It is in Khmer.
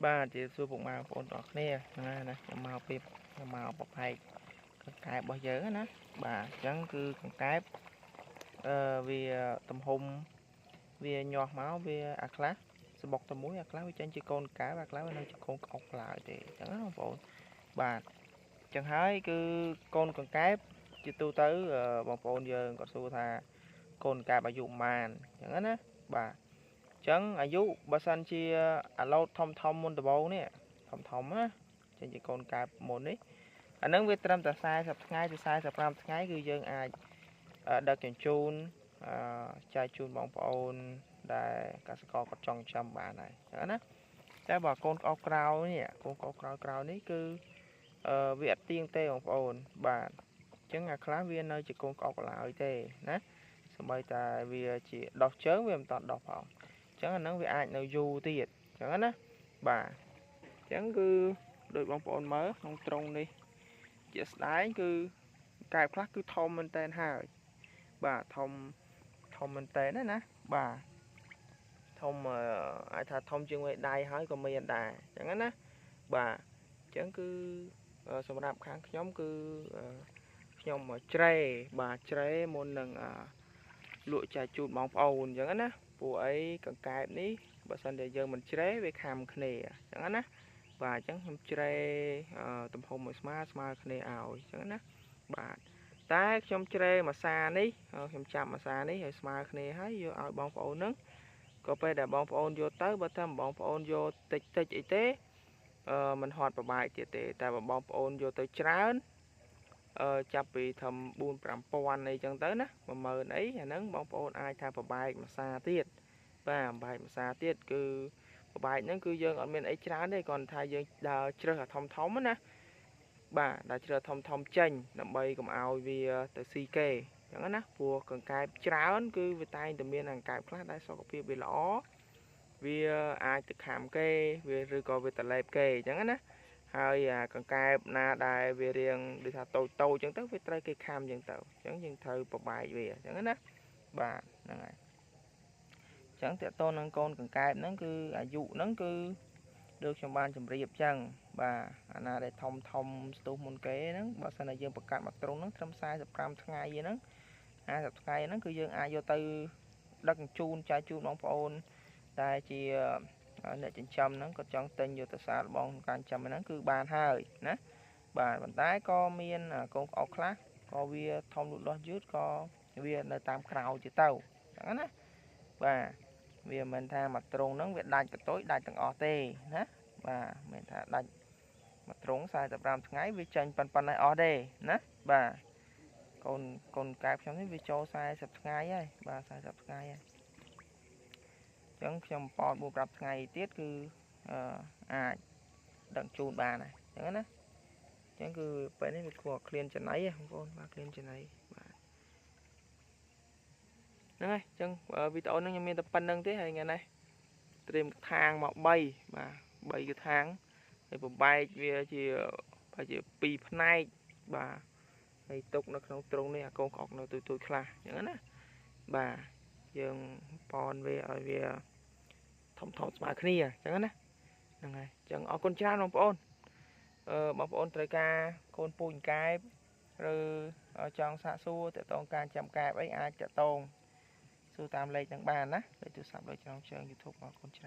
បាទជាសួរពុកម៉ែបងប្អូនទាំងអស់គ្នាណាខ្ញុំមកពីខ្ញុំមកប្រផែកកង្កែបរបស់យើងណាបាទអញ្ចឹងគឺកង្កែបវាទំហំវាញាស់មកវាអាខ្លះស្បុកតែមួយអាខ្លះវាចេញជាកូនកែបអាខ្លះវានៅជាកូនក្អុកឡើយទេអញ្ចឹងណាបងប្អូនបាទអញ្ចឹងហើយគឺកូនកង្កែបជាទូទៅបងប្អូនយើងគាត់សួរថាកូនកង្កែបអាយុប៉ុន្មានអញ្ចឹងណាបាទចឹងអាយុបើសិនជាអាឡូតធំមុនដំបូងនេះធំណាចេញជាកូនកែបមុននេះអានឹងវាត្រឹមតែ40ថ្ងៃទៅ45ថ្ងៃគឺយើងអាចដឹកជញ្ជូនចែកជូនបងប្អូនដែលកសិករគាត់ចង់ចាំបានហើយចឹងណាតែបើកូនក្អុកក្រៅនេះកូនក្អុកក្រៅនេះគឺវាអត់ទៀងទេបងប្អូនបាទអញ្ចឹងអាខ្លះវានៅជាកូនក្អុកឡើយទេណាសម្បីតែវាជាដោះជើងវាមិនតន់ដោះផងអញ្ចឹងអាហ្នឹងវាអាចនៅយូរទៀតអញ្ចឹងណាបាទអញ្ចឹងគឺដូចបងប្អូនមើលក្នុងត្រង់នេះជាស្ដែងគឺកែបខ្លះគឺធំមែនតើហើយបាទធំមែនតើណាបាទធំអាចថាធំជាងវេដៃហើយក៏មានដែរអញ្ចឹងណាបាទអញ្ចឹងគឺសម្រាប់ខាងខ្ញុំគឺខ្ញុំជ្រេបាទជ្រេមុននឹងលក់ចែកជូនបងប្អូនអញ្ចឹងណាពួកអីកង្កែបនេះបើសិនតែយើងមិនជ្រេវាខាំគ្នាអញ្ចឹងណាបាទអញ្ចឹងខ្ញុំជ្រេទំហំមួយស្មើគ្នាឲ្យអញ្ចឹងណាបាទតែខ្ញុំជ្រេមួយសានេះខ្ញុំចាប់មួយសានេះឲ្យស្មើគ្នាហើយយកឲ្យបងប្អូនហ្នឹងក៏ពេលដែលបងប្អូនយកទៅបើថាបងប្អូនយកតិចអីទេមិនហត់ប្របាយទៀតទេតែបើបងប្អូនយកទៅច្រើនចាប់ពីធំ4-5ពាន់អីចឹងទៅណា10000អីអាហ្នឹងបងប្អូនអាចថាប្របែកមួយសាទៀតបាទប្របែកមួយសាទៀតគឺប្របែកហ្នឹងគឺយើងអត់មានអីច្រើនទេគ្រាន់ថាយើងដើរជ្រើសអាធំណាបាទដើរជ្រើសធំចេញដើម្បីកុំឲ្យវាទៅស៊ីគេអញ្ចឹងណាព្រោះកង្កែបច្រើនគឺវាតែងតែមានកង្កែបខ្លះដែលសុខភាពវាល្អវាអាចទៅខាំគេវាឬក៏វាតលេបគេអញ្ចឹងណាហើយកង្កែបណាដែលវារៀងដូចថាតូចអញ្ចឹងទៅវាត្រូវគេខាំអញ្ចឹងទៅអញ្ចឹងយើងត្រូវប្របែកវាអញ្ចឹងណាបាទហ្នឹងហើយអញ្ចឹងតើតើនឹងកូនកង្កែបហ្នឹងគឺអាយុហ្នឹងគឺដូចខ្ញុំបានជម្រាបអញ្ចឹងបាទអាណាដែលធំស្ទុះមុនគេហ្នឹងបើសិនតែយើងប្រកាសមកត្រង់ហ្នឹងត្រឹម45ថ្ងៃហ្នឹង50ថ្ងៃហ្នឹងគឺយើងអាចយកទៅដឹកជញ្ជូនចែកជូនបងប្អូនតែជាអ្នកចិញ្ចឹមហ្នឹងគាត់ចង់ទិញយកទៅសាកល្បងការចិញ្ចឹមហ្នឹងគឺបានហើយណាបាទប៉ុន្តែក៏មានកូនក្អុកខ្លះក៏វាធំលូតលាស់យឺតក៏វានៅតាមក្រៅទៀតទៅអញ្ចឹងណាបាទវាមិនថាមកត្រង់ហ្នឹងវាដាច់កតុយដាច់ទាំងអស់ទេណាបាទមិនថាដាច់មកត្រង់45ថ្ងៃវាចាញ់ប៉ុណ្ណេះអស់ទេណាបាទកូនកែបខ្ញុំនេះវាចូល40ថ្ងៃហើយបាទ40ថ្ងៃហើយអញ្ចឹងខ្ញុំប៉4-5ថ្ងៃទៀតគឺអាចដឹកជូនបានហើយអញ្ចឹងណាអញ្ចឹងគឺពេលនេះវាគួរឃ្លានចំណៃបងប្អូនបាទឃ្លានចំណៃបាទហ្នឹងហើយអញ្ចឹងវីដេអូនេះខ្ញុំមានតែប៉ុណ្្នឹងទេហើយថ្ងៃនេះត្រៀមថាងមក3បាទ3កថាងហើយបំបែកវាជាប្រហែលជា2ផ្នែកបាទហើយទុកនៅក្នុងទ្រុងនេះអាកូនក្អុកនៅទូចខ្លះអញ្ចឹងណាបាទយើងប៉នវាឲ្យវាធំស្មើគ្នាអញ្ចឹងណាហ្នឹងហើយអញ្ចឹងអរគុណច្រើនបងប្អូនបងប្អូនត្រូវការកូនពូជកែបឬចង់សាកសួរតើតងការចាំកែបអីអាចតតងសួរតាមលេខនឹងបានណាលេខទូរស័ព្ទលេខចំណងជើង YouTube អរគុណច្រើន